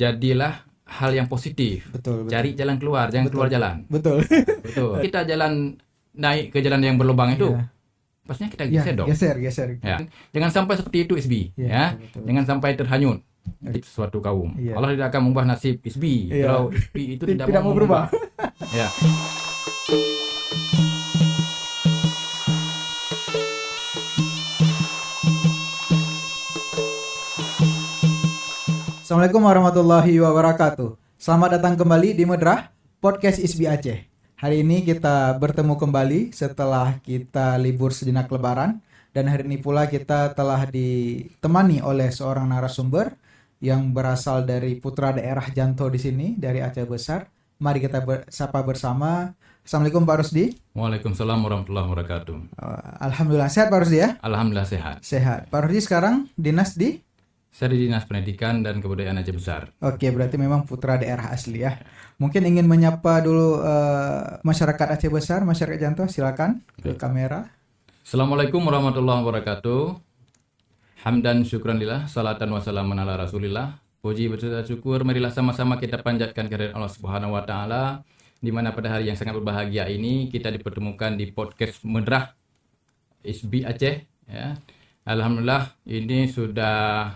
jadilah hal yang positif. Betul. Cari jalan keluar, jangan keluar jalan. Betul. Betul. Kita jalan naik ke jalan yang berlubang itu, pastinya kita geser dong. Geser. Ya. Jangan sampai seperti itu SB, ya. Betul. Jangan sampai terhanyut di suatu kaum. Allah tidak akan mengubah nasib SB kalau SB itu tidak mau berubah. Ya. Assalamualaikum warahmatullahi wabarakatuh. Selamat datang kembali di Medrah Podcast ISBI Aceh. Hari ini kita bertemu kembali setelah kita libur sejenak lebaran. Dan hari ini pula kita telah ditemani oleh seorang narasumber yang berasal dari putra daerah Janto di sini, dari Aceh Besar. Mari kita sapa bersama. Assalamualaikum Pak Rusdi. Waalaikumsalam warahmatullahi wabarakatuh. Alhamdulillah sehat Pak Rusdi ya? Alhamdulillah sehat. Sehat. Pak Rusdi sekarang dinas di? Saya di Dinas Pendidikan dan Kebudayaan Aceh Besar. Oke, berarti memang putra daerah asli ya. Mungkin ingin menyapa dulu masyarakat Aceh Besar, masyarakat Janto, silakan ke kamera. Assalamualaikum warahmatullahi wabarakatuh. Hamdan syukranillah, salatan wassalamun ala rasulillah. Puji berserta syukur, marilah sama-sama kita panjatkan kehadirat Allah Subhanahu wa taala, di mana pada hari yang sangat berbahagia ini kita dipertemukan di podcast Medrah ISBI Aceh ya. Alhamdulillah ini sudah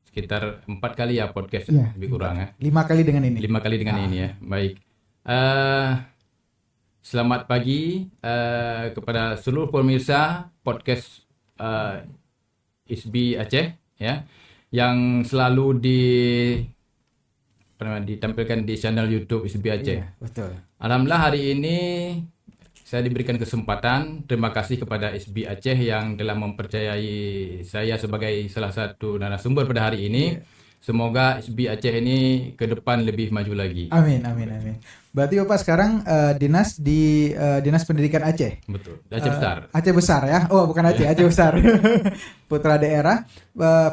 sekitar 4 kali ya podcast lebih kurang ya. 5 kali dengan ini. 5 kali dengan ini ya. Baik. Selamat pagi kepada seluruh pemirsa podcast ISBI Aceh ya, yang selalu ditampilkan di channel YouTube ISBI Aceh. Iya, betul. Alhamdulillah hari ini saya diberikan kesempatan. Terima kasih kepada ISBI Aceh yang telah mempercayai saya sebagai salah satu narasumber pada hari ini. Semoga ISBI Aceh ini ke depan lebih maju lagi. Amin. Berarti Bapak sekarang dinas di Dinas Pendidikan Aceh. Betul. Aceh Besar. Aceh Besar ya. Oh, bukan Aceh, Aceh Besar. Putra daerah.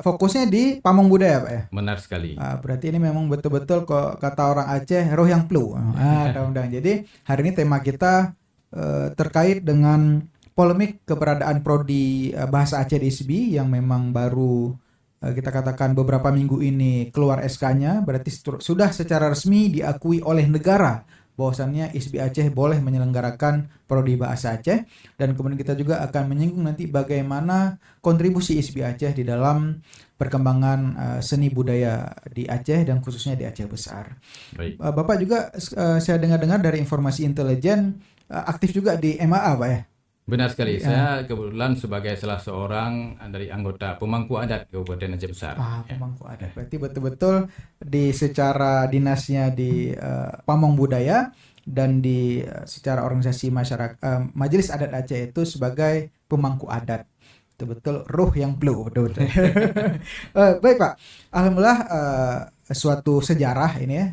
Fokusnya di pamong budaya, Pak ya. Benar sekali. Berarti ini memang betul-betul kok kata orang Aceh roh yang flu. Jadi hari ini tema kita terkait dengan polemik keberadaan prodi bahasa Aceh di ISBI yang memang baru kita katakan beberapa minggu ini keluar SK-nya, berarti sudah secara resmi diakui oleh negara bahwasannya ISBI Aceh boleh menyelenggarakan prodi bahasa Aceh. Dan kemudian kita juga akan menyinggung nanti bagaimana kontribusi ISBI Aceh di dalam perkembangan seni budaya di Aceh dan khususnya di Aceh Besar. Baik. Bapak juga saya dengar-dengar dari informasi intelijen aktif juga di MAA, Pak ya? Benar sekali. Saya kebetulan sebagai salah seorang dari anggota pemangku adat Kabupaten Aceh Besar. Pemangku adat. Berarti betul-betul di secara dinasnya di Pamong Budaya dan di secara organisasi masyarakat Majelis Adat Aceh itu sebagai pemangku adat. Betul-betul ruh yang blue, betul-betul. Baik Pak. Alhamdulillah suatu sejarah ini ya.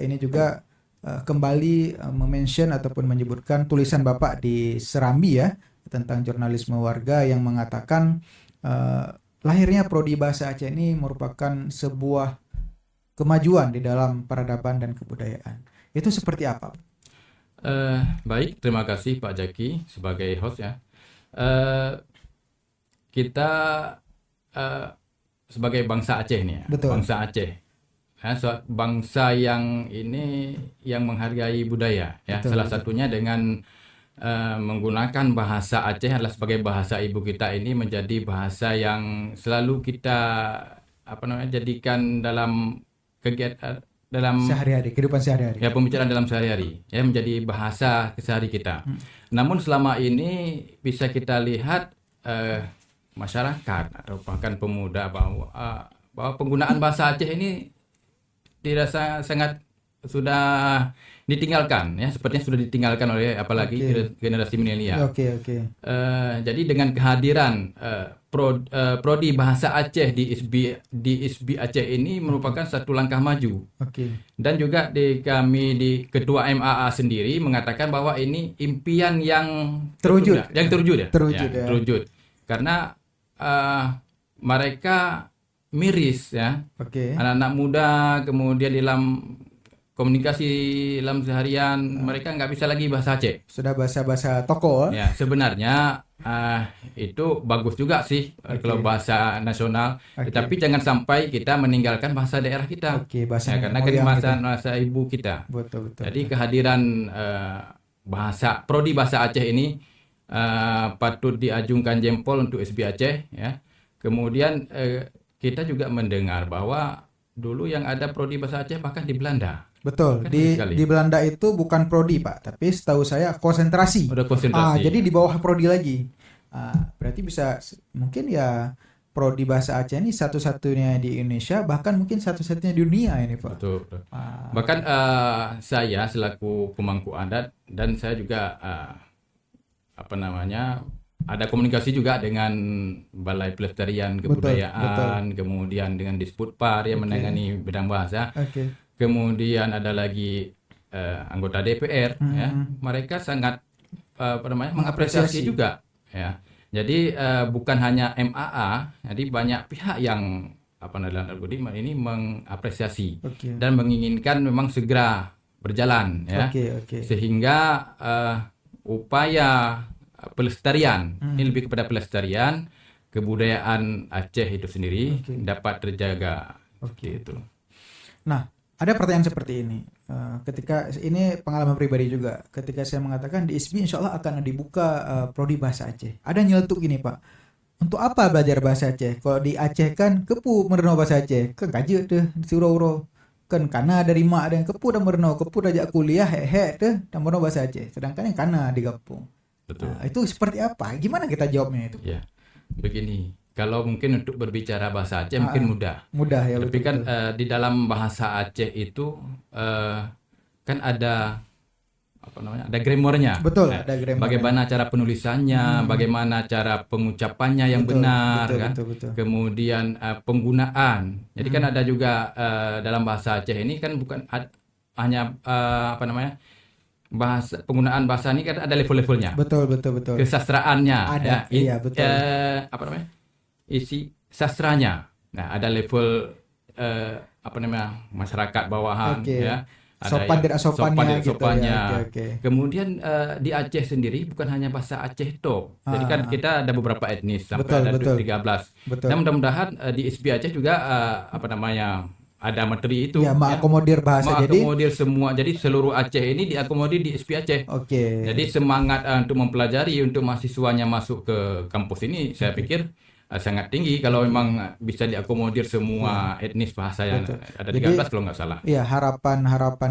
Ini juga kembali mention ataupun menyebutkan tulisan Bapak di Serambi ya tentang jurnalisme warga yang mengatakan lahirnya prodi bahasa Aceh ini merupakan sebuah kemajuan di dalam peradaban dan kebudayaan. Itu seperti apa? Baik, terima kasih Pak Jaki sebagai host ya. Kita sebagai bangsa Aceh nih ya. Betul. Bangsa Aceh. Bangsa yang menghargai budaya ya. Betul, salah satunya dengan menggunakan bahasa Aceh adalah sebagai bahasa ibu kita ini menjadi bahasa yang selalu kita jadikan dalam kegiatan dalam sehari-hari, kehidupan sehari-hari. Ya, pembicaraan dalam sehari-hari ya, menjadi bahasa kesehari kita. Namun selama ini bisa kita lihat masyarakat atau bahkan pemuda bahwa penggunaan bahasa Aceh ini dirasa sangat sudah ditinggalkan ya, sepertinya sudah ditinggalkan oleh apalagi generasi milenial. Jadi dengan kehadiran prodi bahasa Aceh di ISBI Aceh ini merupakan satu langkah maju. Dan juga kami di Ketua MAA sendiri mengatakan bahwa ini impian yang terwujud. Terwujud. Karena mereka miris ya, anak-anak muda kemudian dalam komunikasi dalam seharian mereka nggak bisa lagi bahasa Aceh. Sudah bahasa-bahasa toko. Ya, sebenarnya itu bagus juga sih kalau bahasa nasional. Oke. Tetapi jangan sampai kita meninggalkan bahasa daerah kita. Oke, bahasa Ya, karena kan moyang bahasa ibu kita. Betul, betul. Jadi kehadiran prodi bahasa Aceh ini patut diajungkan jempol untuk SB Aceh, ya. Kemudian kita juga mendengar bahwa dulu yang ada prodi bahasa Aceh bahkan di Belanda. Betul. Kan Di sekali. Belanda itu bukan prodi, Pak, tapi setahu saya konsentrasi. Udah konsentrasi. Jadi di bawah prodi lagi. Berarti bisa mungkin ya prodi bahasa Aceh ini satu-satunya di Indonesia, bahkan mungkin satu-satunya di dunia ini, Pak. Betul. Bahkan saya selaku pemangku adat dan saya juga ada komunikasi juga dengan Balai Pelestarian Kebudayaan, kemudian dengan Disputpar yang menangani bidang bahasa. Oke. Kemudian ada lagi anggota DPR, ya. Mereka sangat mengapresiasi juga, ya. Jadi bukan hanya MAA, jadi banyak pihak yang ini mengapresiasi dan menginginkan memang segera berjalan, ya. Sehingga upaya pelestarian ini lebih kepada pelestarian kebudayaan Aceh itu sendiri dapat terjaga. Itu. Nah, ada pertanyaan seperti ini. Ketika ini pengalaman pribadi juga, ketika saya mengatakan di ISBI insya Allah akan dibuka prodi bahasa Aceh. Ada nyeletuk gini, Pak. Untuk apa belajar bahasa Aceh? Kalau di Aceh kan kepu merenau bahasa Aceh, kan kaje tuh surau-urau. Kan kana dari mak ada yang kepu dan merenau, kepu dajak kuliah tuh dan merenau bahasa Aceh. Sedangkan yang kana di kampung. Betul. Itu seperti apa? Gimana kita jawabnya itu? Ya, begini. Kalau mungkin untuk berbicara bahasa Aceh mungkin mudah. Mudah ya. Tapi kan di dalam bahasa Aceh itu kan ada ada grammarnya. Betul, ada grammarnya. Bagaimana cara penulisannya, bagaimana cara pengucapannya yang benar, kan. Betul. Kemudian penggunaan. Jadi kan ada juga dalam bahasa Aceh ini kan bukan hanya penggunaan bahasa ini kan ada level-levelnya. Betul. Kesastraannya, ada, iya, betul. Isi sastranya. Nah, ada level masyarakat bawahan, ya. Ada Sopan tidak sopannya gitu ya. Kemudian di Aceh sendiri bukan hanya bahasa Aceh toh. Jadi kan kita ada beberapa etnis sampai ada 13. Dan mudah-mudahan di ISBI Aceh juga ada materi itu. Ya, mengakomodir bahasa. Mengakomodir semua. Jadi seluruh Aceh ini diakomodir di ISBI Aceh. Jadi semangat untuk mempelajari untuk mahasiswanya masuk ke kampus ini saya pikir sangat tinggi kalau memang bisa diakomodir semua etnis bahasa yang ada 13 kalau nggak salah. Iya, harapan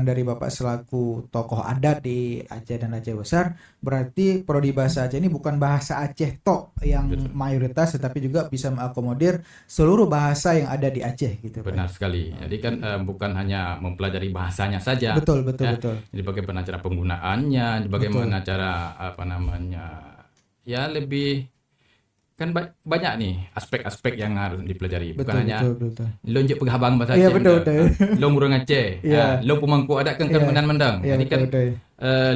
dari Bapak selaku tokoh adat di Aceh dan Aceh Besar berarti prodi bahasa Aceh ini bukan bahasa Aceh tok yang mayoritas, tetapi juga bisa mengakomodir seluruh bahasa yang ada di Aceh gitu. Benar sekali. Jadi kan bukan hanya mempelajari bahasanya saja. Betul. Jadi bagaimana cara penggunaannya, bagaimana cara ya lebih kan banyak nih aspek-aspek yang harus dipelajari. Bukan hanya lonjek penghabang bahasa Aceh, long urang Aceh, long pemangku adat kan mendang. Jadi kan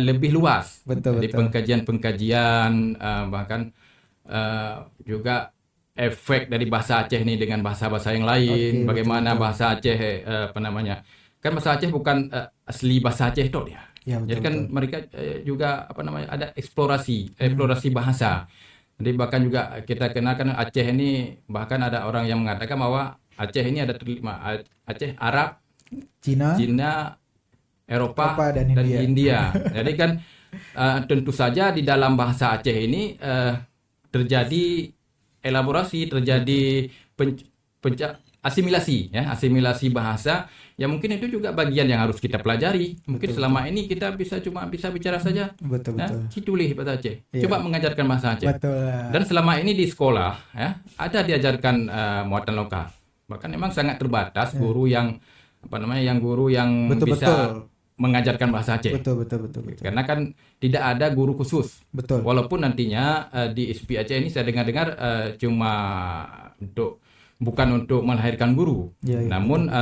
lebih luas. Jadi pengkajian bahkan juga efek dari bahasa Aceh ini dengan bahasa-bahasa yang lain. Bagaimana bahasa Aceh kan bahasa Aceh bukan asli bahasa Aceh itu dia. Jadi kan mereka juga ada eksplorasi bahasa. Jadi bahkan juga kita kenalkan Aceh ini, bahkan ada orang yang mengatakan bahwa Aceh ini ada Aceh, Arab, Cina, Eropa dan India. Jadi kan tentu saja di dalam bahasa Aceh ini terjadi elaborasi, terjadi asimilasi bahasa. Ya mungkin itu juga bagian yang harus kita pelajari. Mungkin selama ini kita cuma bisa bicara saja. Betul. Citulih bahasa Aceh. Coba mengajarkan bahasa Aceh. Betul. Dan selama ini di sekolah ada diajarkan muatan lokal. Bahkan memang sangat terbatas guru yang bisa mengajarkan bahasa Aceh. Betul. Karena kan tidak ada guru khusus. Betul. Walaupun nantinya di ISBI Aceh ini saya dengar cuma bukan untuk melahirkan guru, namun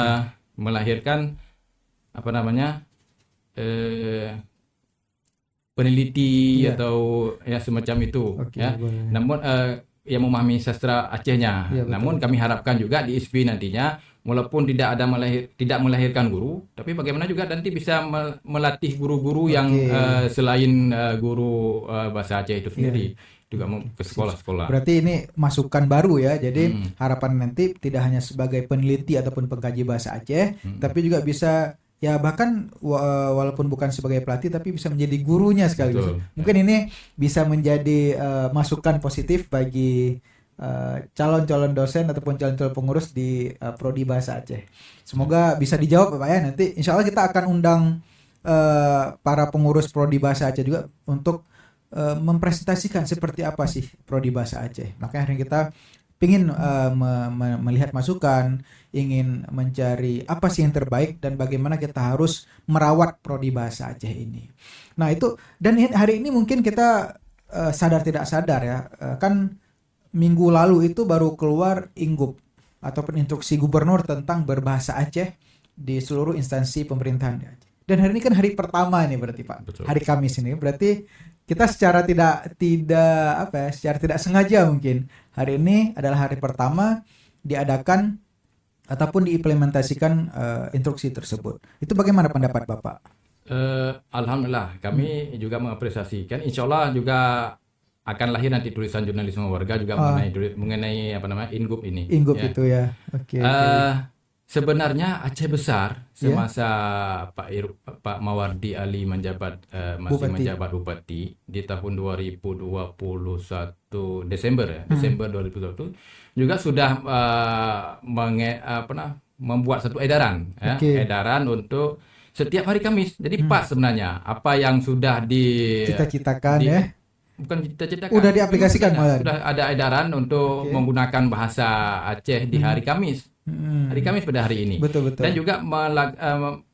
melahirkan peneliti atau semacam itu. Namun yang memahami sastra Acehnya. Namun kami harapkan juga di ISBI nantinya walaupun tidak melahirkan guru, tapi bagaimana juga nanti bisa melatih guru-guru yang selain guru bahasa Aceh itu sendiri. juga mau ke sekolah-sekolah. Berarti ini masukan baru ya. Jadi harapan nanti tidak hanya sebagai peneliti ataupun pengkaji bahasa Aceh, tapi juga bisa ya bahkan walaupun bukan sebagai pelatih tapi bisa menjadi gurunya sekaligus. Betul. Mungkin ini bisa menjadi masukan positif bagi calon-calon dosen ataupun calon-calon pengurus di prodi bahasa Aceh. Semoga bisa dijawab Pak ya. Nanti insya Allah kita akan undang para pengurus prodi bahasa Aceh juga untuk mempresentasikan seperti apa sih prodi bahasa Aceh. Makanya hari ini kita ingin melihat masukan, ingin mencari apa sih yang terbaik dan bagaimana kita harus merawat prodi bahasa Aceh ini. Nah itu, dan hari ini mungkin kita sadar tidak sadar ya, kan minggu lalu itu baru keluar Inggup ataupun instruksi gubernur tentang berbahasa Aceh di seluruh instansi pemerintahan di Aceh. Dan hari ini kan hari pertama ini berarti Pak. Betul. Hari Kamis ini berarti kita secara secara tidak sengaja mungkin hari ini adalah hari pertama diadakan ataupun diimplementasikan instruksi tersebut. Itu bagaimana pendapat Bapak? Alhamdulillah, kami juga mengapresiasikan. Insya Allah juga akan lahir nanti tulisan jurnalisme warga juga mengenai Inggup ini. Inggup ya. itu ya. Oke. Sebenarnya Aceh besar semasa Pak Mawardi Ali menjabat menjabat bupati di tahun 2021 Desember ya. Desember 2021 juga sudah membuat satu edaran edaran untuk setiap hari Kamis. Jadi pas sebenarnya apa yang sudah cita-citakan ya. Bukan cita-citakan. Udah diaplikasikan malah. Sudah ada edaran untuk menggunakan bahasa Aceh di hari Kamis. Hari Kamis pada hari ini. Betul. Dan juga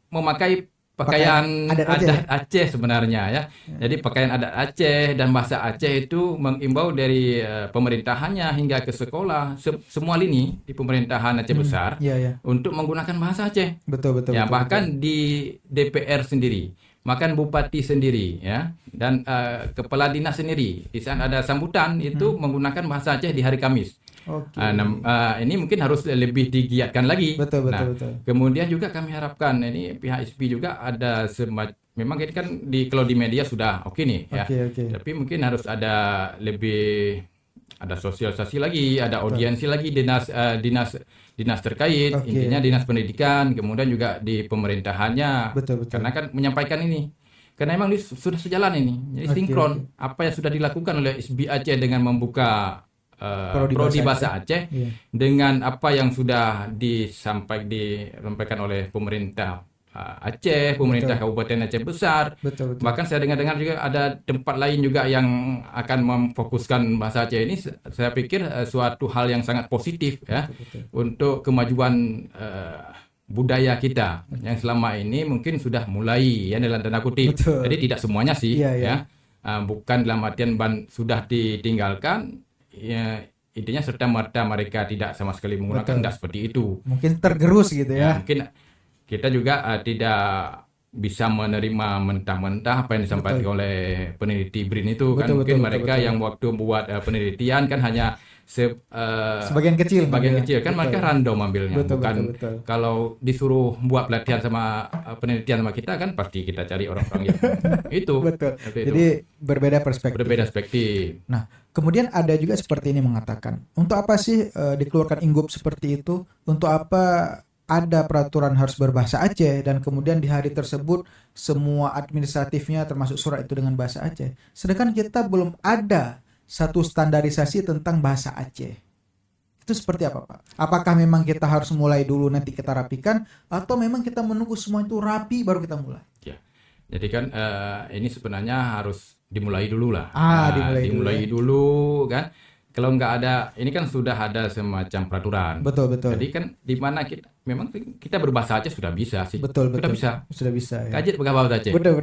memakai pakaian adat Aceh sebenarnya ya. Jadi pakaian adat Aceh dan bahasa Aceh itu mengimbau dari pemerintahannya hingga ke sekolah semua lini di pemerintahan Aceh besar untuk menggunakan bahasa Aceh. Betul. Ya, bahkan di DPR sendiri, bahkan bupati sendiri ya, dan kepala dinas sendiri di sana ada sambutan itu menggunakan bahasa Aceh di hari Kamis. Ini mungkin harus lebih digiatkan lagi. Betul. Kemudian juga kami harapkan ini pihak ISPI juga ada memang ini kan kalau di media sudah oke nih ya. Tapi mungkin harus ada sosialisasi lagi, ada audiensi lagi dinas terkait, intinya dinas pendidikan, kemudian juga di pemerintahannya. Betul. Karena kan menyampaikan ini. Karena memang sudah sejalan ini. Jadi sinkron apa yang sudah dilakukan oleh ISPI Aceh dengan membuka prodi bahasa Aceh dengan apa yang sudah disampaikan oleh pemerintah Aceh, pemerintah Kabupaten Aceh besar. Betul. Bahkan saya dengar juga ada tempat lain juga yang akan memfokuskan bahasa Aceh ini. Saya pikir suatu hal yang sangat positif ya untuk kemajuan budaya kita yang selama ini mungkin sudah mulai ya dalam tanda kutip. Jadi tidak semuanya sih ya. Bukan dalam artian sudah ditinggalkan. Ya, intinya serta-merta mereka tidak sama sekali menggunakan, tidak seperti itu. Mungkin tergerus gitu ya. Mungkin kita juga tidak bisa menerima mentah-mentah apa yang disampaikan oleh peneliti BRIN itu kan. Mungkin mereka yang waktu membuat penelitian kan hanya sebagian kecil kan mereka random ambilnya. Bukan kalau disuruh buat pelatihan sama penelitian sama kita kan pasti kita cari orang-orang yang itu. Jadi berbeda perspektif. Nah, kemudian ada juga seperti ini mengatakan, untuk apa sih dikeluarkan Inggup seperti itu? Untuk apa ada peraturan harus berbahasa Aceh dan kemudian di hari tersebut semua administratifnya termasuk surat itu dengan bahasa Aceh. Sedangkan kita belum ada satu standarisasi tentang bahasa Aceh. Itu seperti apa Pak? Apakah memang kita harus mulai dulu nanti kita rapikan atau memang kita menunggu semua itu rapi baru kita mulai? Ya. Jadi kan ini sebenarnya harus dimulai dulu lah. Dimulai dulu kan. Kalau nggak ada, ini kan sudah ada semacam peraturan. Betul. Jadi kan di mana kita berbahasa Aceh sudah bisa sih. Betul. Sudah bisa. Ya. Kajian berbahasa Aceh. Betul.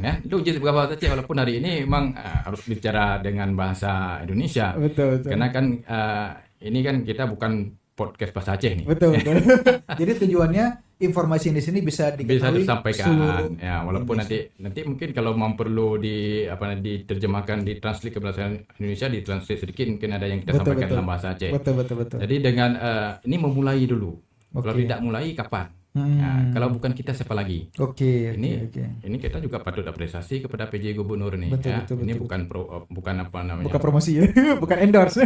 Ya, itu ujian berbahasa Aceh walaupun hari ini memang harus bicara dengan bahasa Indonesia. Betul. Karena kan ini kan kita bukan podcast bahasa Aceh nih. Betul. Jadi tujuannya informasi di sini bisa disampaikan ya, walaupun nanti mungkin kalau perlu diterjemahkan, ditranslate ke bahasa Indonesia, ditranslate sedikit mungkin ada yang kita sampaikan dalam bahasa Aceh. Betul. Jadi dengan ini memulai dulu. Kalau tidak mulai kapan? Nah, kalau bukan kita siapa lagi? Oke. Ini kita juga patut apresiasi kepada PJ Gubernur nih Betul, ya. betul, Ini betul, bukan apa namanya? Bukan promosi ya, bukan endorse.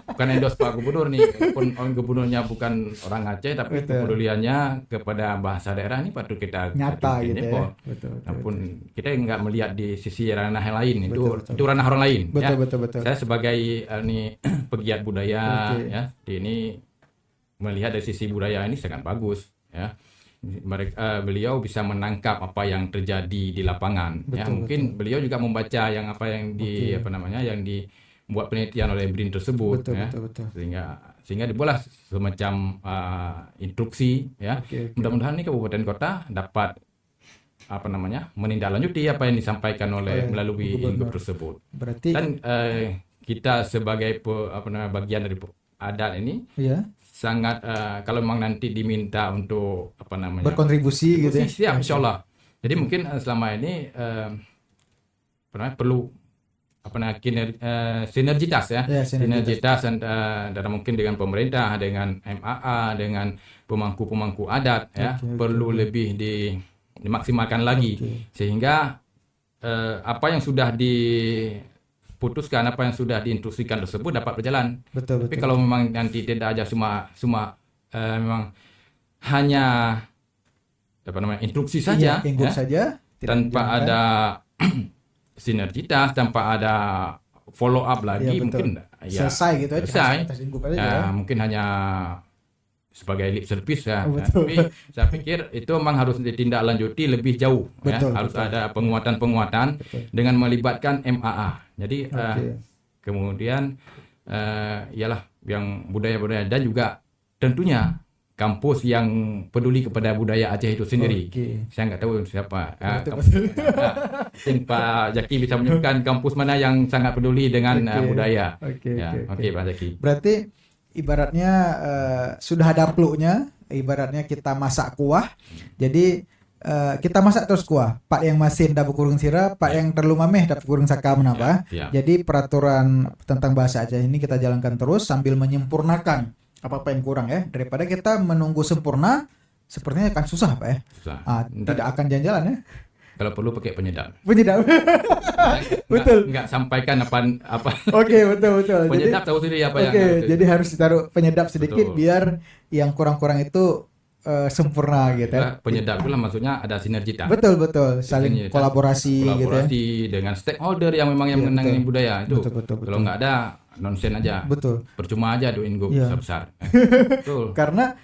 Bukan endorse Pak Gubernur nih. Walaupun gubernurnya bukan orang Aceh, tapi Betul. kepeduliannya kepada bahasa daerah ini patut kita Nyata patut gitu ya. jempol. Betul. Walaupun kita nggak melihat di sisi ranah yang lain, Betul. itu ranah orang lain. Betul, ya. betul. Saya sebagai ini pegiat budaya ya, ini melihat dari sisi budaya ini sangat bagus ya. Beliau bisa menangkap apa yang terjadi di lapangan. Ya, mungkin beliau juga membaca yang yang dibuat penelitian oleh BRIN tersebut. Betul. Sehingga dibuatlah semacam instruksi ya. Mudah-mudahan ini kabupaten kota dapat menindaklanjuti apa yang disampaikan melalui ingup tersebut. Berarti dan kita sebagai bagian dari adat ini sangat kalau memang nanti diminta untuk berkontribusi gitu ya. Siap, insyaallah. Jadi mungkin selama ini perlu sinergitas ya. Sinergitas antara mungkin dengan pemerintah, dengan MAA, dengan pemangku-pemangku adat ya. Perlu lebih dimaksimalkan lagi sehingga apa yang sudah diputuskan, apa yang sudah diinstruksikan tersebut dapat berjalan. Tapi kalau memang nanti tidak aja memang hanya instruksi saja, saja, tanpa ada sinergitas, tanpa ada follow up lagi, mungkin selesai gitu aja. Mungkin hanya sebagai lip service ya. Tapi saya pikir itu memang harus ditindaklanjuti lebih jauh. Harus ada penguatan dengan melibatkan MAA. Jadi kemudian ialah yang budaya-budaya dan juga tentunya kampus yang peduli kepada budaya Aceh itu sendiri. Saya nggak tahu siapa. Mungkin Pak Zaki bisa menyebutkan kampus mana yang sangat peduli dengan budaya. Oke, Pak Zaki. Berarti ibaratnya sudah ada pluknya, ibaratnya kita masak kuah. Jadi kita masak terus kuah. Pak yang masin dapat kurung sirah, Pak yang terlalu mameh dapat kurung saka menapa. Jadi peraturan tentang bahasa Aceh ini kita jalankan terus sambil menyempurnakan apa yang kurang ya. Daripada kita menunggu sempurna, sepertinya akan susah Pak ya. Tidak akan jalan-jalan ya. Kalau perlu pakai penyedap. Betul. Enggak sampaikan apa. Oke, betul. Penyedap tahu sendiri apa yang. Jadi harus ditaruh penyedap sedikit biar yang kurang-kurang itu sempurna gitu. Penyedap itulah maksudnya ada sinergitas. Betul. Saling kolaborasi gitu ya. Dengan stakeholder yang memang yang menangani budaya itu. Betul. Kalau nggak ada nonsen aja. Betul. Percuma aja doin gue besar. Betul. Karena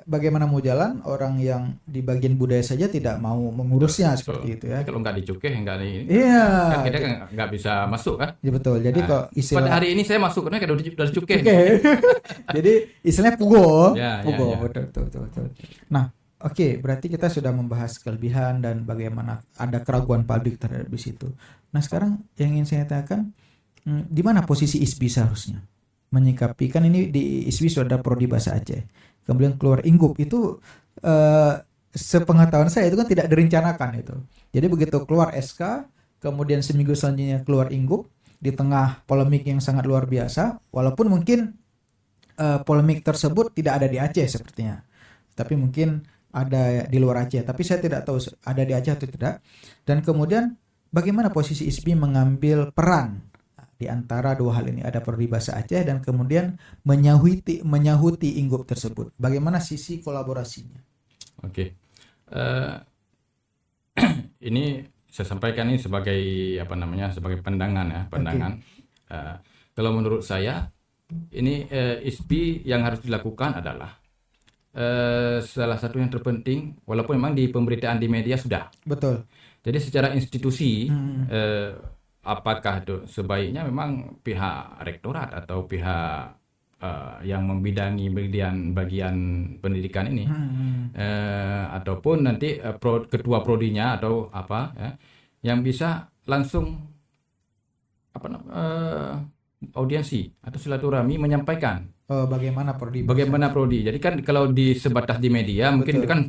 bagaimana mau jalan orang yang di bagian budaya saja tidak mau mengurusnya seperti itu ya. Kalau nggak dicukeh nggak kan kita nggak bisa masuk kan. Ya betul. Jadi kok istilah pada hari ini saya masuk karena udah dicukeh. Jadi istilahnya pugo. Pugo. Betul. Nah, oke, berarti kita sudah membahas kelebihan dan bagaimana ada keraguan publik terhadap di situ. Nah, sekarang yang ingin saya tanyakan, di mana posisi ISBI seharusnya menyikapi, kan ini di ISBI sudah ada prodi bahasa Aceh. Kemudian keluar Ingup itu sepengetahuan saya itu kan tidak direncanakan itu. Jadi begitu keluar SK, kemudian seminggu selanjutnya keluar Ingup di tengah polemik yang sangat luar biasa, walaupun mungkin polemik tersebut tidak ada di Aceh sepertinya. Tapi mungkin ada di luar Aceh, tapi saya tidak tahu ada di Aceh atau tidak. Dan kemudian bagaimana posisi ISBI mengambil peran di antara dua hal ini, ada prodi bahasa Aceh dan kemudian menyahuti Ingup tersebut. Bagaimana sisi kolaborasinya? Oke. Ini saya sampaikan ini sebagai sebagai pandangan ya, pandangan. Kalau menurut saya ini ISBI yang harus dilakukan adalah salah satu yang terpenting, walaupun memang di pemberitaan di media sudah. Betul. Jadi secara institusi apakah itu sebaiknya memang pihak rektorat atau pihak yang membidangi bagian pendidikan ini ataupun nanti ketua prodinya atau yang bisa langsung audiensi atau silaturahmi menyampaikan bagaimana prodi. Jadi kan kalau sebatas di media mungkin itu kan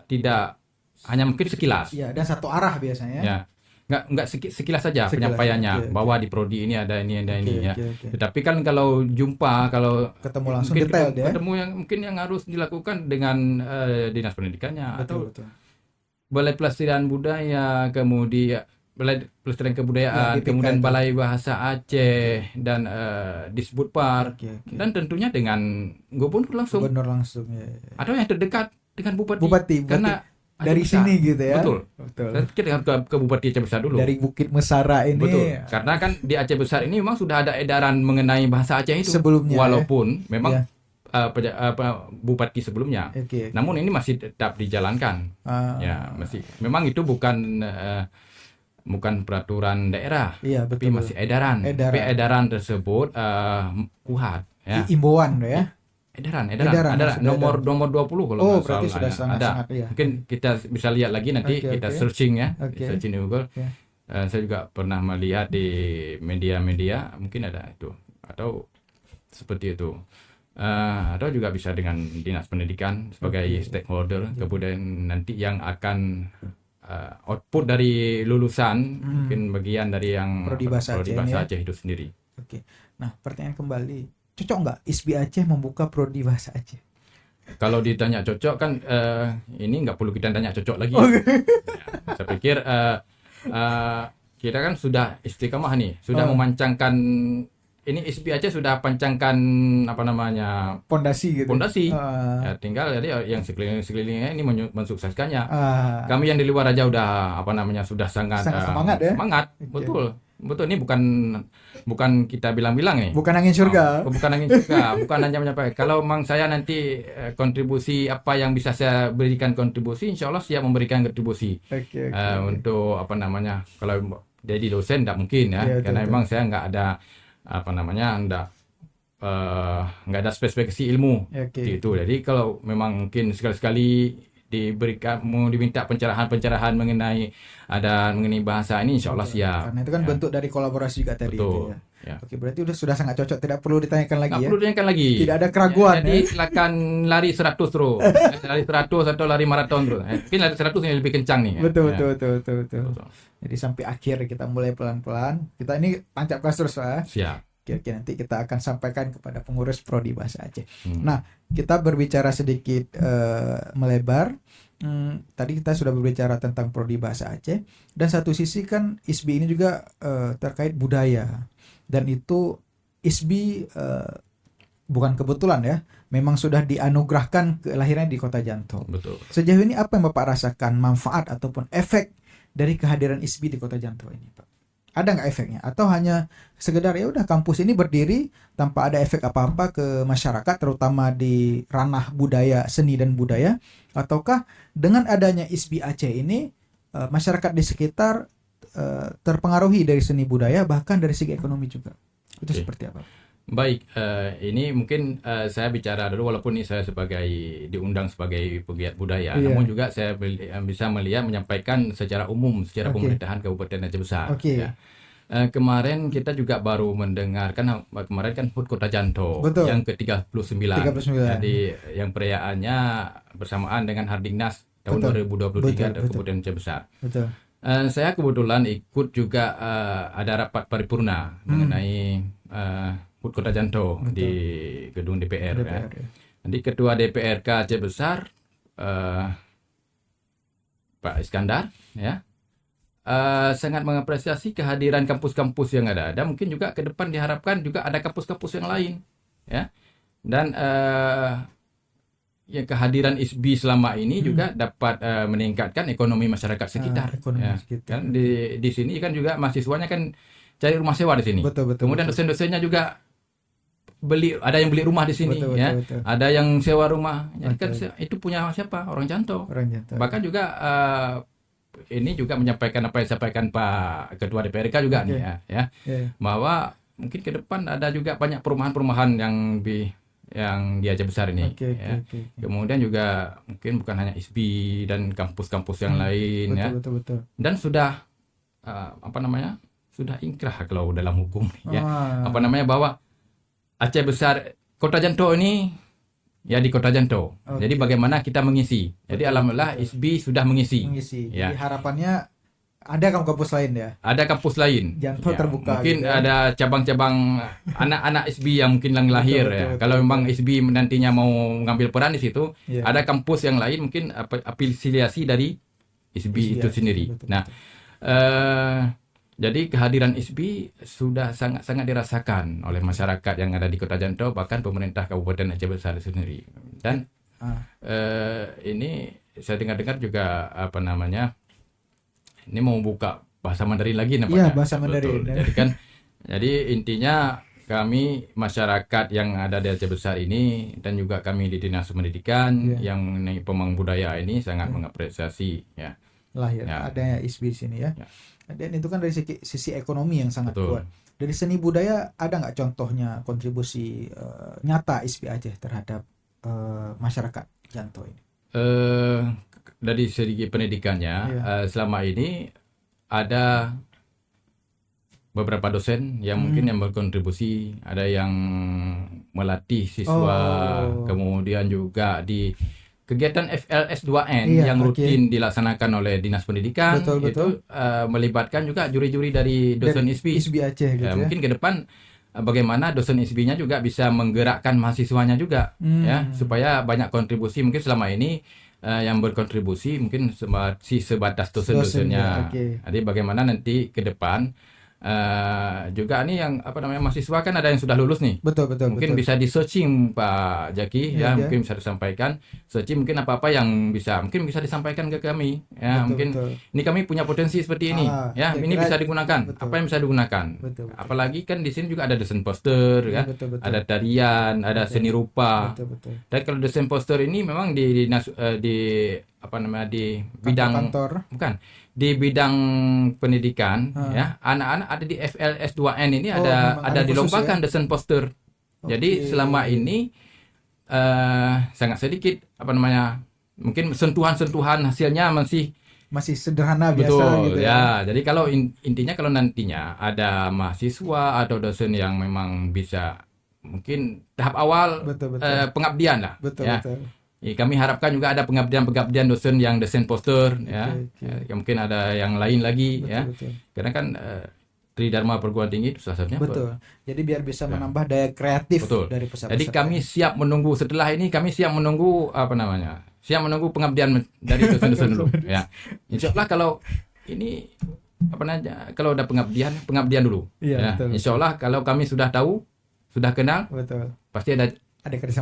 tidak hanya mungkin sekilas. Iya, dan satu arah biasanya. Ya. nggak sekilas saja penyampaiannya oke. bahwa di prodi ini ada ini Oke, ya. oke. Tetapi kan kalau Ketemu langsung mungkin detail ya. ketemu yang mungkin yang harus dilakukan dengan dinas pendidikannya atau Betul. Balai Pelestarian Budaya, kemudian Balai Pelestarian Kebudayaan, BPK kemudian itu. Balai Bahasa Aceh dan Disbudpar, Oke. dan tentunya dengan gubernur langsung Gubernur langsung ya. atau yang terdekat dengan bupati. Bupati Karena Aceh dari Besar. sini gitu ya. Betul. Betul. Kita harus ke Bupati Aceh Besar dulu. Dari Bukit Mesara ini. Betul. Karena kan di Aceh Besar ini memang sudah ada edaran mengenai bahasa Aceh itu Sebelumnya, walaupun memang Ya. bupati sebelumnya. Oke. Namun ini masih tetap dijalankan. Ah, Ya, masih. Memang itu bukan peraturan daerah, Iya, tapi betul. masih edaran. Edaran. Tapi edaran tersebut kuat ya. Imbauan ya. Edaran Edaran, ada sudah nomor 20 kalau Oh, nggak berarti salah sudah ya. sangat-sangat, ada. iya. Mungkin kita bisa lihat lagi nanti Oke, kita oke. searching ya, Oke. searching di Google. Oke. Saya juga pernah melihat di media-media mungkin ada itu atau seperti itu. Atau juga bisa dengan dinas pendidikan sebagai stakeholder, kemudian nanti yang akan output dari lulusan mungkin bagian dari yang Prodi Bahasa Aceh ini ya. Aceh itu sendiri. Oke. Nah, pertanyaan kembali. Cocok nggak ISBI Aceh membuka prodi Bahasa Aceh? Kalau ditanya cocok kan ini nggak perlu kita tanya cocok lagi. Oke. Ya, saya pikir kita kan sudah istiqamah nih, sudah memancangkan ini ISBI Aceh sudah pancangkan Pondasi gitu. pondasi. Ah, Ya, tinggal jadi yang sekelilingnya ini mensukseskannya. ah, Kami yang di luar aja udah sudah sangat Sangat semangat ya? Semangat, betul. Ini bukan kita bilang-bilang nih. bukan angin surga. Bukan angin surga, bukan hanya menyampaikan. Kalau memang saya nanti kontribusi apa yang bisa saya berikan kontribusi, insya Allah siap memberikan kontribusi. Oke. Untuk kalau jadi dosen tidak mungkin ya, Iya, karena betul. memang saya nggak ada nggak ada spesifikasi ilmu Oke. gitu. Jadi kalau memang mungkin sekali-sekali diminta pencerahan mengenai bahasa ini, insya Allah siap. Karena itu kan Ya. bentuk dari kolaborasi juga tadi. Betul. Itu ya. Ya. Oke, berarti sudah sangat cocok, tidak perlu ditanyakan lagi Nggak ya. perlu ditanyakan lagi. Tidak ada keraguan, Jadi ya. silakan lari 100 terus. Lari 100 atau lari maraton terus. Mungkin lari 100 yang lebih kencang nih. Betul. Ya. Betul. Jadi sampai akhir kita mulai pelan-pelan. Kita ini tancap gas terus, Pak. Siap. Oke, nanti kita akan sampaikan kepada pengurus Prodi Bahasa Aceh. Hmm. Nah, kita berbicara sedikit melebar. Tadi kita sudah berbicara tentang Prodi Bahasa Aceh, dan satu sisi kan ISBI ini juga terkait budaya, dan itu ISBI bukan kebetulan ya, memang sudah dianugerahkan kelahirannya di Kota Janto. Betul. Sejauh ini apa yang Bapak rasakan manfaat ataupun efek dari kehadiran ISBI di Kota Janto ini, Pak? Ada nggak efeknya? Atau hanya sekedar ya udah kampus ini berdiri tanpa ada efek apa-apa ke masyarakat, terutama di ranah budaya, seni dan budaya? Ataukah dengan adanya ISBI Aceh ini masyarakat di sekitar terpengaruhi dari seni budaya, bahkan dari segi ekonomi juga? Itu Oke. seperti apa? Baik, ini mungkin saya bicara dulu, walaupun ini saya diundang sebagai pegiat budaya, Iya. namun juga saya bisa menyampaikan secara umum, secara Oke. pemerintahan Kabupaten Aceh Besar. Oke. Ya. Kemarin kita juga baru mendengarkan, kemarin kan HUT Kota Janto Betul. yang ke-39. 39. Jadi yang perayaannya bersamaan dengan Hardiknas tahun Betul. 2023 Betul. Kabupaten Aceh Besar. Betul. Saya kebetulan ikut juga ada rapat paripurna mengenai HUT Kota Janto. Betul. Di gedung DPR. Ya. DPR, ya. Nanti Ketua DPRK Aceh Besar Pak Iskandar ya sangat mengapresiasi kehadiran kampus-kampus yang ada. Dan mungkin juga ke depan diharapkan juga ada kampus-kampus yang lain ya. Dan ya kehadiran ISBI selama ini juga dapat meningkatkan ekonomi masyarakat sekitar. Ekonomi Ya. sekitar. Kan di sini kan juga mahasiswanya kan cari rumah sewa di sini. Betul. Kemudian dosen-dosennya juga ada yang beli rumah di sini Betul, ya. betul. Ada yang sewa rumah. Jadi kan Betul. itu punya siapa? Orang Janto. Orang Janto. Bahkan juga ini juga menyampaikan apa yang disampaikan Pak Ketua DPRK juga Oke. nih ya, Ya. bahwa mungkin ke depan ada juga banyak perumahan-perumahan yang di Aceh Besar ini. Oke. Ya. Kemudian juga mungkin bukan hanya ISBI dan kampus-kampus yang lain ya. Betul. Dan sudah sudah inkrah kalau dalam hukum ya. Bahwa Aceh Besar Kota Janto ini ya di Kota Janto. Oke. Jadi bagaimana kita mengisi. Jadi Betul, alhamdulillah betul. ISBI sudah mengisi. Mengisi. Ya. Jadi harapannya Ada kampus lain ya. Ada kampus lain. Janto terbuka Mungkin gitu ya. ada cabang-cabang anak-anak SB yang mungkin yang lahir Betul, ya. betul, Kalau betul. memang SB nantinya mau mengambil peran di situ, Iya. ada kampus yang lain mungkin afiliasi dari SB itu SB, sendiri. betul, Nah, jadi kehadiran SB sudah sangat-sangat dirasakan oleh masyarakat yang ada di Kota Janto, bahkan pemerintah Kabupaten Aceh Besar sendiri. Dan ini saya dengar-dengar juga apa namanya, ini mau buka bahasa Mandarin lagi Iya, nampaknya. bahasa Mandarin. Betul. Jadi intinya kami masyarakat yang ada di Aceh Besar ini dan juga kami di Dinas Pendidikan yang mengenai pembangunan budaya ini sangat mengapresiasi ya. Lahir adanya ISBI di sini ya. Dan itu kan dari sisi ekonomi yang sangat kuat. Dari seni budaya ada nggak contohnya kontribusi nyata ISBI Aceh terhadap masyarakat Janto ini? Dari segi pendidikannya selama ini ada beberapa dosen yang mungkin yang berkontribusi, ada yang melatih siswa, kemudian juga di kegiatan FLS 2N yang rutin dilaksanakan oleh Dinas Pendidikan, itu melibatkan juga juri-juri dari dosen ISBI Aceh gitu ya. Mungkin ke depan bagaimana dosen ISBI-nya juga bisa menggerakkan mahasiswanya juga ya, supaya banyak kontribusi. Mungkin selama ini yang berkontribusi mungkin masih sebatas dosen-dosennya. Jadi bagaimana nanti ke depan juga nih yang apa namanya mahasiswa kan ada yang sudah lulus nih. Mungkin bisa di searching Pak Jaki mungkin bisa disampaikan searching mungkin apa-apa yang mungkin bisa disampaikan ke kami ya. Ini kami punya potensi seperti ini ya, ini bisa digunakan. Apa yang bisa digunakan? Apalagi kan di sini juga ada desain poster ya. Ada tarian, ada seni rupa. Dan kalau desain poster ini memang di apa namanya di bidang di bidang pendidikan ya, anak-anak ada di FLS 2N ini ada dilombakan desain poster. Jadi selama ini sangat sedikit apa namanya, mungkin sentuhan-sentuhan hasilnya masih sederhana biasa gitu ya. Jadi kalau intinya kalau nantinya ada mahasiswa atau dosen yang memang bisa mungkin tahap awal pengabdian lah ya. Kami harapkan juga ada pengabdian dosen yang desain poster ya. Mungkin ada yang lain lagi ya. Karena kan Tridharma Perguruan Tinggi itu salah satunya. Jadi biar bisa menambah daya kreatif dari peserta. Jadi kami siap menunggu setelah ini, kami siap menunggu apa namanya? Siap menunggu pengabdian dari dosen-dosen dulu ya. Insyaallah kalau ini apa namanya? Kalau ada pengabdian dulu ya. Insyaallah kalau kami sudah tahu, sudah kenal, pasti ada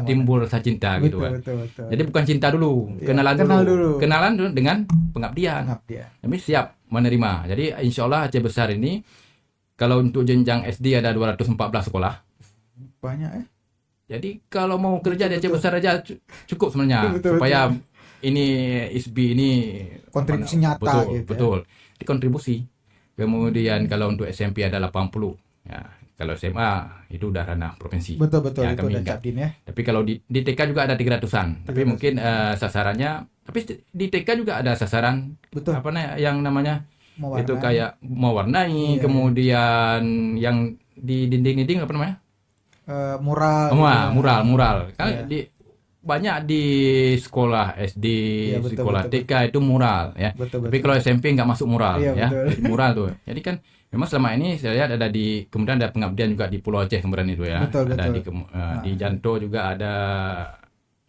timbul rasa cinta gitu kan. Jadi bukan cinta dulu, kenalan dulu dengan pengabdian. Kami siap menerima. Jadi insyaallah Aceh Besar ini kalau untuk jenjang SD ada 214 sekolah. Banyak ya. Jadi kalau mau kerja di Aceh Besar aja cukup sebenarnya supaya ini ISBI ini kontribusi nyata gitu. Betul. Di kontribusi. Kemudian kalau untuk SMP ada 80 ya. Kalau SMA itu udah ranah provinsi. Betul ya, itu kami udah Capdin ya. Tapi kalau di TK juga ada 300-an. Tapi mungkin sasarannya, tapi di TK juga ada sasaran apa yang namanya itu kayak mewarnai, kemudian yang di dinding-dinding apa namanya? Mural. Kan banyak di sekolah SD, sekolah TK itu mural ya. Tapi kalau SMP nggak masuk mural ya. Mural tuh. Jadi kan memang selama ini saya lihat ada kemudian ada pengabdian juga di Pulau Aceh kemarin itu ya. Ada di Janto juga ada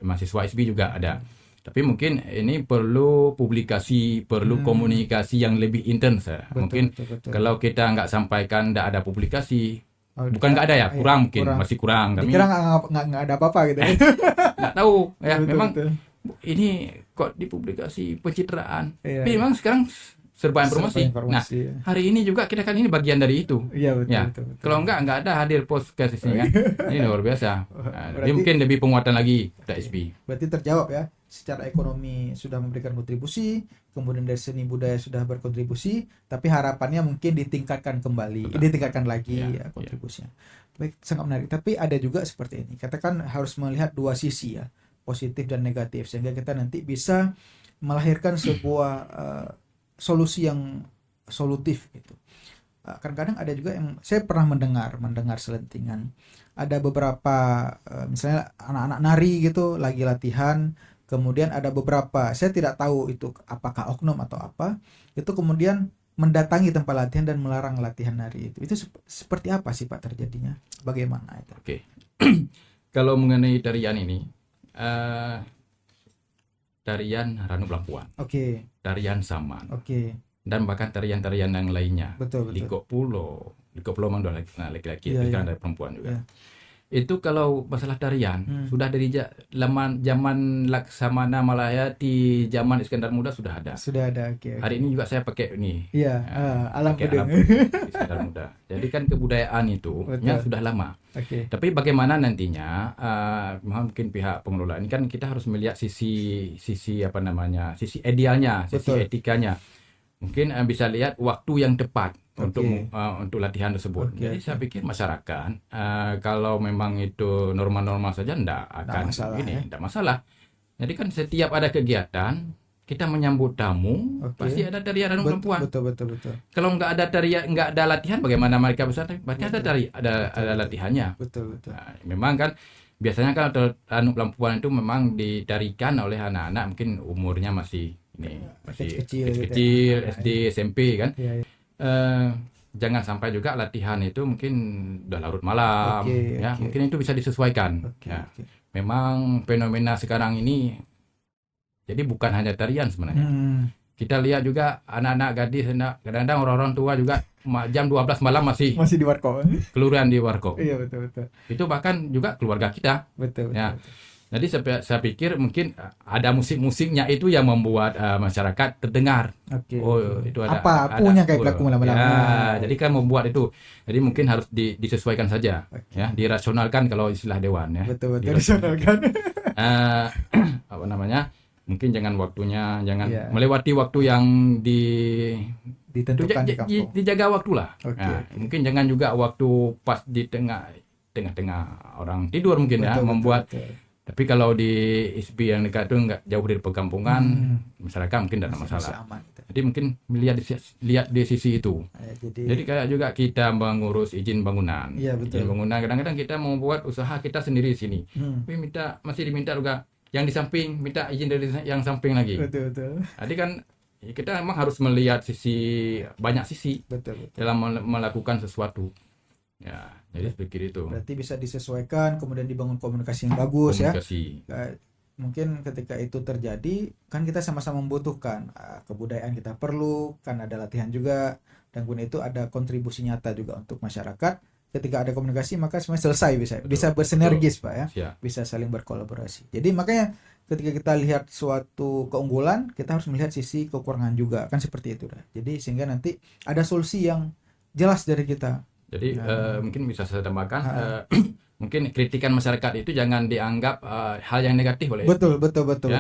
mahasiswa ISBI juga ada. Tapi mungkin ini perlu publikasi, perlu komunikasi yang lebih intens ya. Mungkin kalau kita nggak sampaikan, nggak ada publikasi, bukan nggak ada ya, kurang. Masih kurang. Kami kira nggak ada apa-apa gitu. Nggak tahu ya, memang ini kok dipublikasi pencitraan. Tapi memang sekarang serba informasi. Nah, hari ini juga kita kan ini bagian dari itu. Iya, betul. Kalau nggak ada hadir podcast ini kan. Ini luar biasa. Jadi mungkin lebih penguatan lagi dari SB. Berarti terjawab ya. Secara ekonomi sudah memberikan kontribusi, kemudian dari seni budaya sudah berkontribusi, tapi harapannya mungkin ditingkatkan kembali, ditingkatkan lagi kontribusinya. Baik, sangat menarik. Tapi ada juga seperti ini. Katakan harus melihat dua sisi ya, positif dan negatif, sehingga kita nanti bisa melahirkan sebuah solusi yang solutif gitu. Kadang-kadang ada juga yang saya pernah mendengar selentingan. Ada beberapa misalnya anak-anak nari gitu lagi latihan, kemudian ada beberapa, saya tidak tahu itu apakah oknum atau apa, itu kemudian mendatangi tempat latihan dan melarang latihan nari itu. Itu seperti apa sih Pak terjadinya? Bagaimana itu? Oke. Kalau mengenai tarian ini, eh, tarian Ranu Lampuan, Oke, tarian Saman, oke. dan bahkan tarian-tarian yang lainnya. Betul, betul. Liko Pulo memang udah laki-laki, Iya, sekarang iya. ada perempuan juga. Iya. Itu kalau masalah tarian, sudah dari zaman Laksamana Malayati, zaman Iskandar Muda sudah ada. Sudah ada, oke. Hari ini juga saya pakai ini. Iya, alam pakai pedang. Iskandar Muda. Jadi kan kebudayaan itu ya sudah lama. Oke. Tapi bagaimana nantinya, mungkin pihak pengelola ini kan kita harus melihat sisi apa namanya, sisi idealnya, sisi Betul. etikanya. Mungkin bisa lihat waktu yang tepat Oke. untuk latihan tersebut. Oke, Jadi saya pikir masyarakat kalau memang itu normal-normal saja enggak akan masalah, gini, ya. enggak masalah. Jadi kan setiap ada kegiatan kita menyambut tamu, Oke. pasti ada tarian Ranu Lampuan. Betul. Kalau nggak ada tarian, nggak ada latihan, bagaimana mereka bisa? Berarti ada latihannya. Betul. Nah, memang kan biasanya kan Ranu Lampuan itu memang ditarikan oleh anak-anak mungkin umurnya masih Kecil-kecil gitu ya. kecil, SD, SMP kan. Iya, iya. Jangan sampai juga latihan itu mungkin udah larut malam, Oke, ya oke. mungkin itu bisa disesuaikan. Oke, Ya. oke. Memang fenomena sekarang ini, jadi bukan hanya tarian sebenarnya. Kita lihat juga anak-anak gadis, kadang-kadang orang-orang tua juga jam 12 malam masih Masih di warkop. keluaran di warkop. Iya, betul. Itu bahkan juga keluarga kita. Betul. Ya. Jadi saya pikir mungkin ada musik-musiknya itu yang membuat masyarakat terdengar. Oke. Oh, itu ada Punya kayak pelaku lama-lama. Ya, jadi kan membuat itu. Jadi mungkin harus disesuaikan saja, Oke. ya, dirasionalkan kalau istilah dewan ya. Betul. Dirasionalkan. Disoalkan. Apa namanya? Mungkin jangan waktunya, jangan Iya. melewati waktu yang Ditentukan di kampung. dijaga waktu lah. Oke, Nah, oke. mungkin jangan juga waktu pas di tengah-tengah orang tidur mungkin ya, membuat. Betul. Tapi kalau di ISB yang dekat itu nggak jauh dari perkampungan, masyarakat mungkin tidak ada masalah. Masih aman. Gitu. Jadi mungkin lihat di sisi itu. Jadi Jadi kayak juga kita mengurus izin bangunan. Iya, betul. Izin bangunan kadang-kadang kita mau buat usaha kita sendiri di sini. Hmm. Tapi masih diminta juga yang di samping, minta izin dari yang samping lagi. betul. Jadi kan kita memang harus melihat banyak sisi Betul. dalam melakukan sesuatu. Ya, jadi pikir itu. Berarti bisa disesuaikan, kemudian dibangun komunikasi yang bagus ya. Komunikasi. Mungkin ketika itu terjadi kan kita sama-sama membutuhkan kebudayaan kita perlu, kan ada latihan juga, dan kemudian itu ada kontribusi nyata juga untuk masyarakat. Ketika ada komunikasi maka semuanya selesai, bisa bersinergis Pak ya. Siap. Bisa saling berkolaborasi. Jadi makanya ketika kita lihat suatu keunggulan, kita harus melihat sisi kekurangan juga, kan seperti itu dah. Jadi sehingga nanti ada solusi yang jelas dari kita. Jadi mungkin bisa saya tambahkan, mungkin kritikan masyarakat itu jangan dianggap hal yang negatif oleh. Betul. Ya.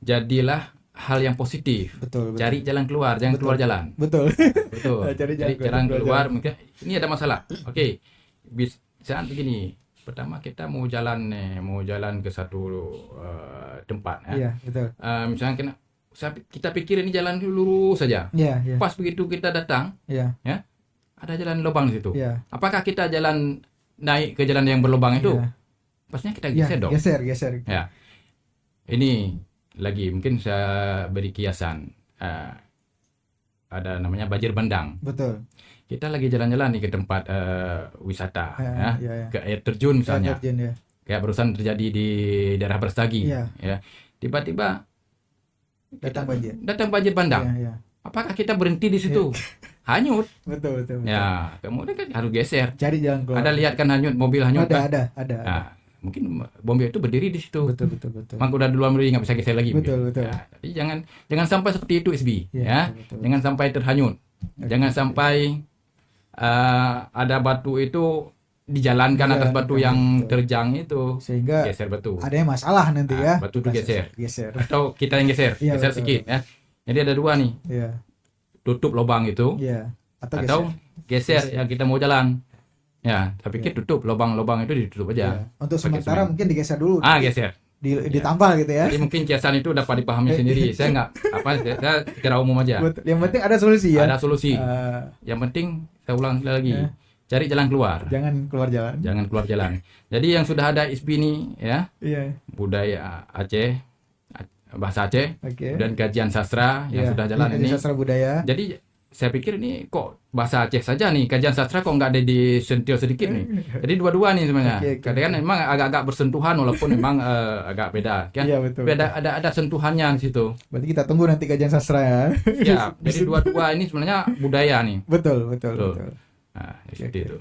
Jadilah hal yang positif. Betul. Cari jalan keluar, jangan keluar jalan. Betul. Betul. Cari Jadi jalan jalan keluar. keluar mungkin ini ada masalah. Oke. Bisa begini. Pertama kita mau jalan ke satu tempat ya. Iya, betul. Misalnya kita pikir ini jalan lurus saja. Iya. Pas begitu kita datang, Iya. ya, ada jalan lubang di situ. Iya. Apakah kita jalan naik ke jalan yang berlubang itu? Iya. Pastinya kita Ya, geser dong. geser. Ya. Ini lagi mungkin saya beri kiasan. Ada namanya banjir bandang. Betul. Kita lagi jalan-jalan nih ke tempat wisata, ya, Iya. ke air terjun misalnya. Terjun, ya. Kayak barusan terjadi di daerah Brastagi. Iya. Ya. Tiba-tiba Datang banjir. banjir bandang. Iya. Apakah kita berhenti di situ? Hanyut. Betul. Ya, kemudian kan harus geser. Cari jalan keluar. Ada lihat kan hanyut, mobil hanyut kan? Ada. Nah, mungkin mobil itu berdiri di situ. Betul. Memang udah duluan berdiri nggak bisa geser lagi. Betul. Ya, jadi jangan sampai seperti itu SB. Iya, Ya, betul. jangan sampai terhanyut. Jangan sampai ada batu itu dijalankan atas batu yang terjang itu, Sehingga geser batu. ada yang masalah nanti ya. Batu itu geser. Geser. Atau kita yang geser, Iya, geser betul. sedikit ya. Jadi ada dua nih, Iya. tutup lubang itu Iya. atau geser yang kita mau jalan. Ya, saya pikir tutup lubang-lubang itu ditutup aja. Iya. Untuk Pakai sementara semen. mungkin digeser dulu. Geser. Ditambal gitu ya. Jadi mungkin kiasan itu dapat dipahami sendiri. Saya nggak saya secara umum aja. Betul. Yang penting ada solusi ya. Ada solusi. Eh, Yang penting saya ulang lagi, Ya. cari jalan keluar. Jangan keluar jalan. Jangan keluar jalan. Jadi yang sudah ada ISB ini ya, Iya. budaya Aceh, bahasa Aceh, Oke. dan kajian sastra yang Iya. sudah jalan Kajian ini. sastra budaya. Jadi saya pikir ini kok bahasa Aceh saja nih, kajian sastra kok nggak ada disentil sedikit nih. Jadi dua-dua nih sebenarnya. Kadang-kadang memang agak-agak bersentuhan walaupun memang agak beda kan. Iya, betul. Tapi ada sentuhannya di situ. Berarti kita tunggu nanti kajian sastra ya. Ya, jadi dua-dua ini sebenarnya budaya nih. Betul. Nah, seperti itu.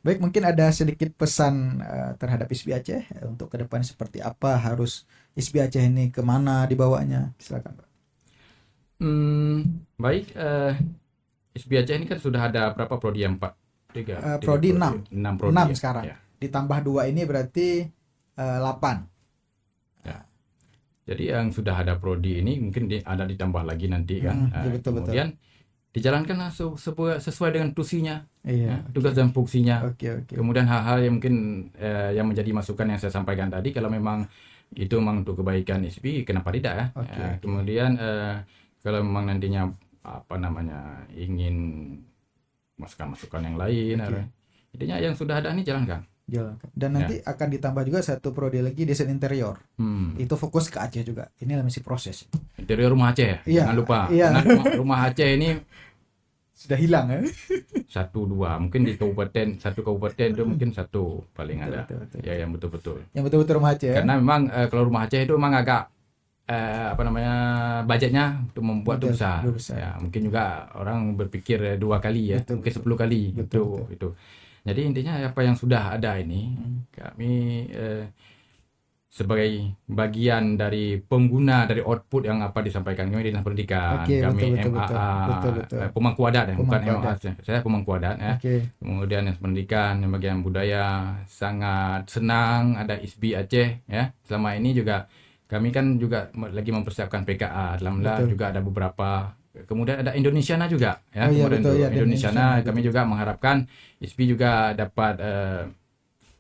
Baik, mungkin ada sedikit pesan terhadap ISBI Aceh untuk ke depan seperti apa harus ISBI Aceh ini kemana dibawanya. Silakan Pak. Baik, ISBI Aceh ini kan sudah ada berapa prodi yang Pak? Tiga prodi 6 prodi 6 ya? sekarang. Ya. Ditambah 2 ini berarti 8. Jadi yang sudah ada prodi ini mungkin ada ditambah lagi nanti kan. Ya, betul. Kemudian dijalankan langsung sesuai dengan tusinya, Iya. tugas dan fungsinya. Oke. Kemudian hal-hal yang mungkin yang menjadi masukan yang saya sampaikan tadi, kalau memang itu memang untuk kebaikan ISBI, kenapa tidak ya? Oke. Kemudian kalau memang nantinya ingin masukan-masukan yang lain, intinya yang sudah ada ini jalankan. Dan nanti akan ditambah juga satu prodi lagi, desain interior. Itu fokus ke Aceh juga. Ini masih proses. Interior rumah Aceh ya? Iya. Jangan lupa. Iya. Karena rumah Aceh ini sudah hilang ya? 1-2 mungkin di satu kabupaten itu mungkin satu paling ada. Betul. Ya, yang betul-betul. Yang betul-betul rumah Aceh ya? Karena memang kalau rumah Aceh itu memang agak budgetnya untuk membuat itu besar. Ya, mungkin juga orang berpikir 2 kali ya, mungkin 10 kali itu. Jadi intinya apa yang sudah ada ini kami sebagai bagian dari pengguna dari output yang disampaikan kami Dinas Pendidikan, kami MAA, pemangku adat ya, bukan MAA, saya pemangku adat ya. Kemudian Dinas Pendidikan, yang bagian budaya sangat senang ada ISBI Aceh ya. Selama ini juga kami kan juga lagi mempersiapkan PKA, alhamdulillah juga ada beberapa. Kemudian ada Indonesiana juga ya. Indonesiana kami juga mengharapkan ISBI juga dapat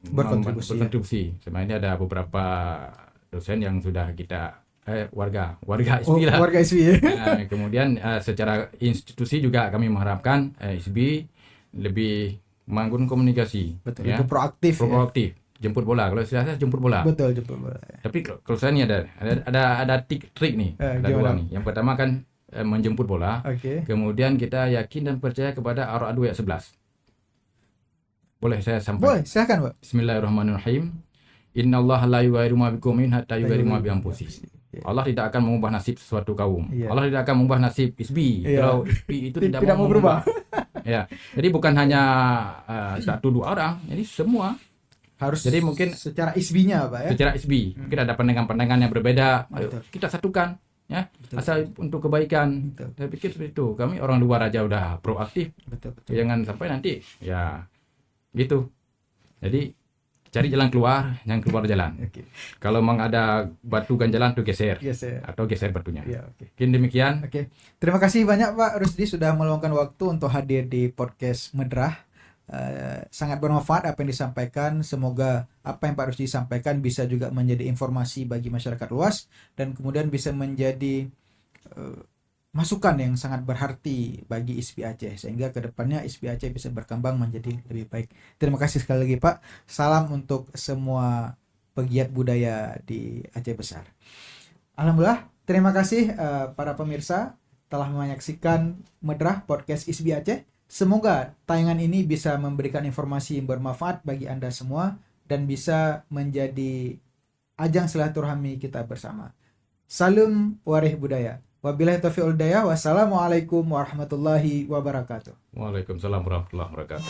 berkontribusi. Sama ini ada beberapa dosen yang sudah kita warga ISBI lah. Warga ISBI ya. Kemudian secara institusi juga kami mengharapkan ISBI lebih membangun komunikasi. Betul, ya. Proaktif. Jemput bola. Kalau saya jemput bola. Betul, jemput bola. Ya. Tapi kalau saya ini ada trik nih. Ada 2 nih. Yang pertama kan menjemput bola. Kemudian kita yakin dan percaya kepada Ar-Ra'd ayat 11. Boleh saya sampaikan? Boleh, silakan, Pak. Bismillahirrahmanirrahim. Innallaha la yughayyiru ma biqaumin hatta yughayyiru ma bi anfusihim. Allah tidak akan mengubah nasib suatu kaum. Allah tidak akan mengubah nasib ISBI. Kalau ISBI itu tidak mau berubah. Ya. Jadi bukan hanya 1-2 orang, jadi semua harus. Jadi mungkin secara ISBI-nya, Pak ya. Secara ISBI. Mungkin ada pandangan-pandangan yang berbeda. Ayo kita satukan ya. Asal untuk kebaikan. Saya pikir seperti itu. Kami orang luar aja udah proaktif. Jangan sampai nanti ya gitu. Jadi cari jalan keluar, jangan keluar jalan. Kalau memang ada batu ganjalan tuh geser. Atau geser batunya. Mungkin demikian. Terima kasih banyak Pak Rusdi sudah meluangkan waktu untuk hadir di podcast Medrah. Sangat bermanfaat apa yang disampaikan. Semoga apa yang Pak Rusdi sampaikan bisa juga menjadi informasi bagi masyarakat luas dan kemudian bisa menjadi masukan yang sangat berarti bagi ISBI Aceh sehingga kedepannya ISBI Aceh bisa berkembang menjadi lebih baik. Terima kasih sekali lagi Pak. Salam untuk semua pegiat budaya di Aceh Besar. Alhamdulillah, terima kasih para pemirsa telah menyaksikan Medrah podcast ISBI Aceh. Semoga tayangan ini bisa memberikan informasi yang bermanfaat bagi Anda semua dan bisa menjadi ajang silaturahmi kita bersama. Salam warih budaya. Wabillahi taufiq wal hidayah. Wassalamualaikum warahmatullahi wabarakatuh. Waalaikumsalam warahmatullahi wabarakatuh.